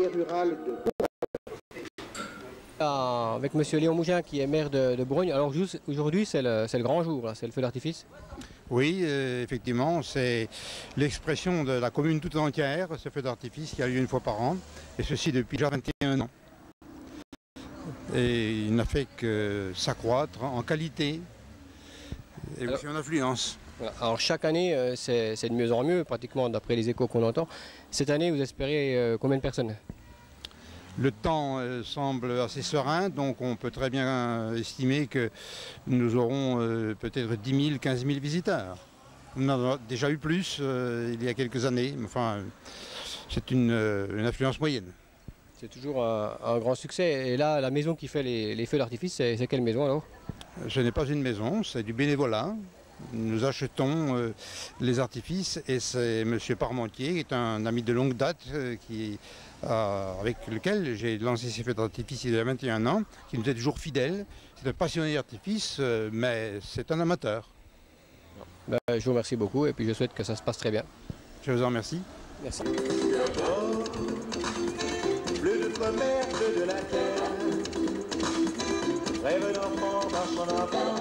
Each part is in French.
rural de... Avec M. Léon Mougin qui est maire de Brogne. Alors aujourd'hui c'est le grand jour, c'est le feu d'artifice. Oui, effectivement, c'est l'expression de la commune tout entière, ce feu d'artifice qui a lieu une fois par an, et ceci depuis déjà 21 ans. Et il n'a fait que s'accroître en qualité et aussi en affluence. Voilà. Alors chaque année c'est de mieux en mieux, pratiquement d'après les échos qu'on entend. Cette année vous espérez combien de personnes? Le temps semble assez serein, donc on peut très bien estimer que nous aurons peut-être 10 000, 15 000 visiteurs. On en a déjà eu plus il y a quelques années, mais enfin c'est une affluence moyenne. C'est toujours un grand succès. Et là, la maison qui fait les feux d'artifice, c'est quelle maison alors? Ce n'est pas une maison, c'est du bénévolat. Nous achetons les artifices et c'est M. Parmentier, qui est un ami de longue date, avec lequel j'ai lancé ces feux d'artifice il y a 21 ans, qui nous est toujours fidèle. C'est un passionné d'artifice, mais c'est un amateur. Ben, je vous remercie beaucoup et puis je souhaite que ça se passe très bien. Je vous en remercie. Merci. Bleu de commerce de la terre, rêve d'enfant dans son enfant.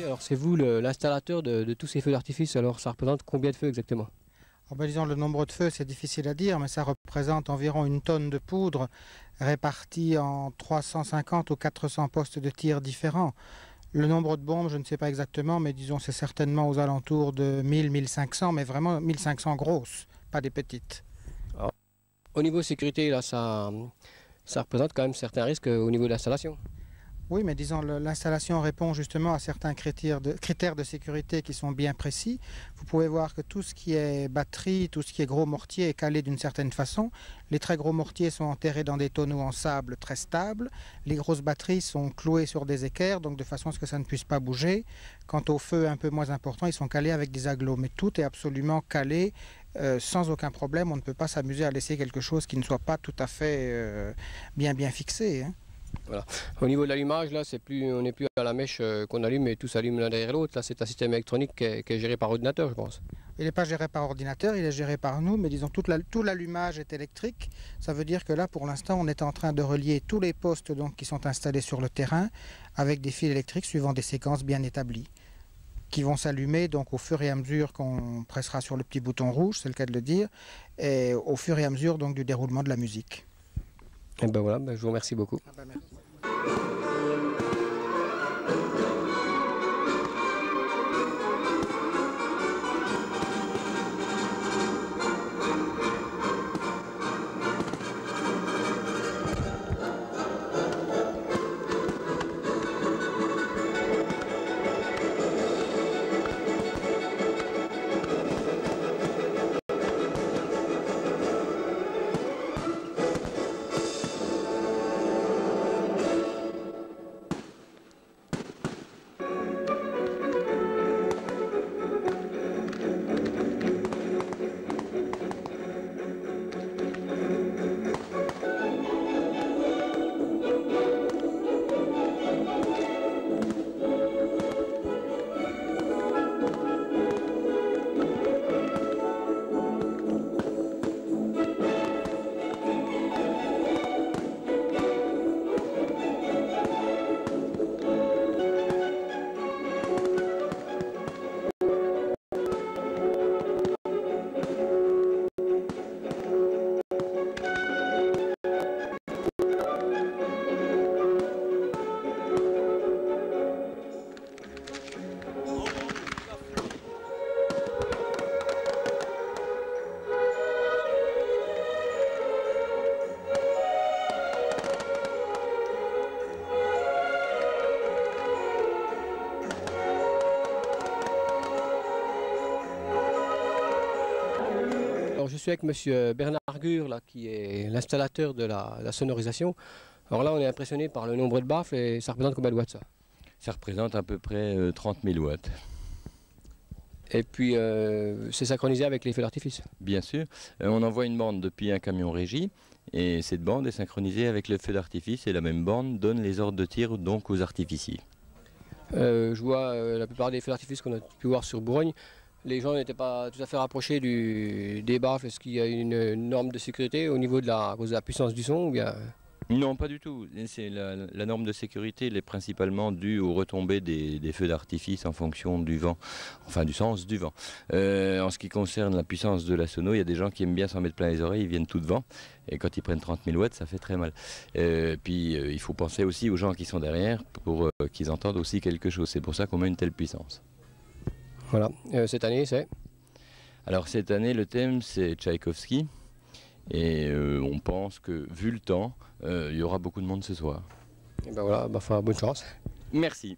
Alors c'est vous l'installateur de tous ces feux d'artifice, alors ça représente combien de feux exactement? Disons le nombre de feux, c'est difficile à dire, mais ça représente environ 1 tonne de poudre répartie en 350 ou 400 postes de tir différents. Le nombre de bombes, je ne sais pas exactement, mais disons c'est certainement aux alentours de 1000-1500, mais vraiment 1500 grosses, pas des petites. Alors, au niveau sécurité, là, ça représente quand même certains risques au niveau de l'installation. Oui, mais disons, l'installation répond justement à certains critères de sécurité qui sont bien précis. Vous pouvez voir que tout ce qui est batterie, tout ce qui est gros mortier est calé d'une certaine façon. Les très gros mortiers sont enterrés dans des tonneaux en sable très stables. Les grosses batteries sont clouées sur des équerres, donc de façon à ce que ça ne puisse pas bouger. Quant aux feux un peu moins importants, ils sont calés avec des aglos. Mais tout est absolument calé. Sans aucun problème. On ne peut pas s'amuser à laisser quelque chose qui ne soit pas tout à fait bien fixé, hein. Voilà. Au niveau de l'allumage, là, on n'est plus à la mèche qu'on allume et tout s'allume l'un derrière l'autre. Là, c'est un système électronique qui est géré par ordinateur, je pense. Il n'est pas géré par ordinateur, il est géré par nous, mais disons tout l'allumage est électrique. Ça veut dire que là, pour l'instant, on est en train de relier tous les postes donc, qui sont installés sur le terrain avec des fils électriques suivant des séquences bien établies. qui vont s'allumer donc au fur et à mesure qu'on pressera sur le petit bouton rouge, c'est le cas de le dire, et au fur et à mesure donc du déroulement de la musique. Et ben voilà, je vous remercie beaucoup. Merci. Alors, je suis avec monsieur Bernard Gure, là, qui est l'installateur de la sonorisation. Alors là, on est impressionné par le nombre de baffles et ça représente combien de watts ça? Ça représente à peu près 30 000 watts. Et puis, c'est synchronisé avec les feux d'artifice. Bien sûr, on envoie une bande depuis un camion régie et cette bande est synchronisée avec le feu d'artifice et la même bande donne les ordres de tir donc aux artificiers. Je vois la plupart des feux d'artifice qu'on a pu voir sur Bourgogne, les gens n'étaient pas tout à fait rapprochés des baffles. Est-ce qu'il y a une norme de sécurité au niveau à cause de la puissance du son ou bien... Non, pas du tout. La norme de sécurité elle est principalement due aux retombées des feux d'artifice en fonction du vent, enfin du sens du vent. En ce qui concerne la puissance de la sono, il y a des gens qui aiment bien s'en mettre plein les oreilles, ils viennent tout devant. Et quand ils prennent 30 000 watts, ça fait très mal. Puis il faut penser aussi aux gens qui sont derrière pour qu'ils entendent aussi quelque chose. C'est pour ça qu'on met une telle puissance. Voilà. Cette année, c'est... Alors cette année, le thème, c'est Tchaïkovski. Et on pense que, vu le temps, il y aura beaucoup de monde ce soir. Et ben voilà, bonne chance. Merci.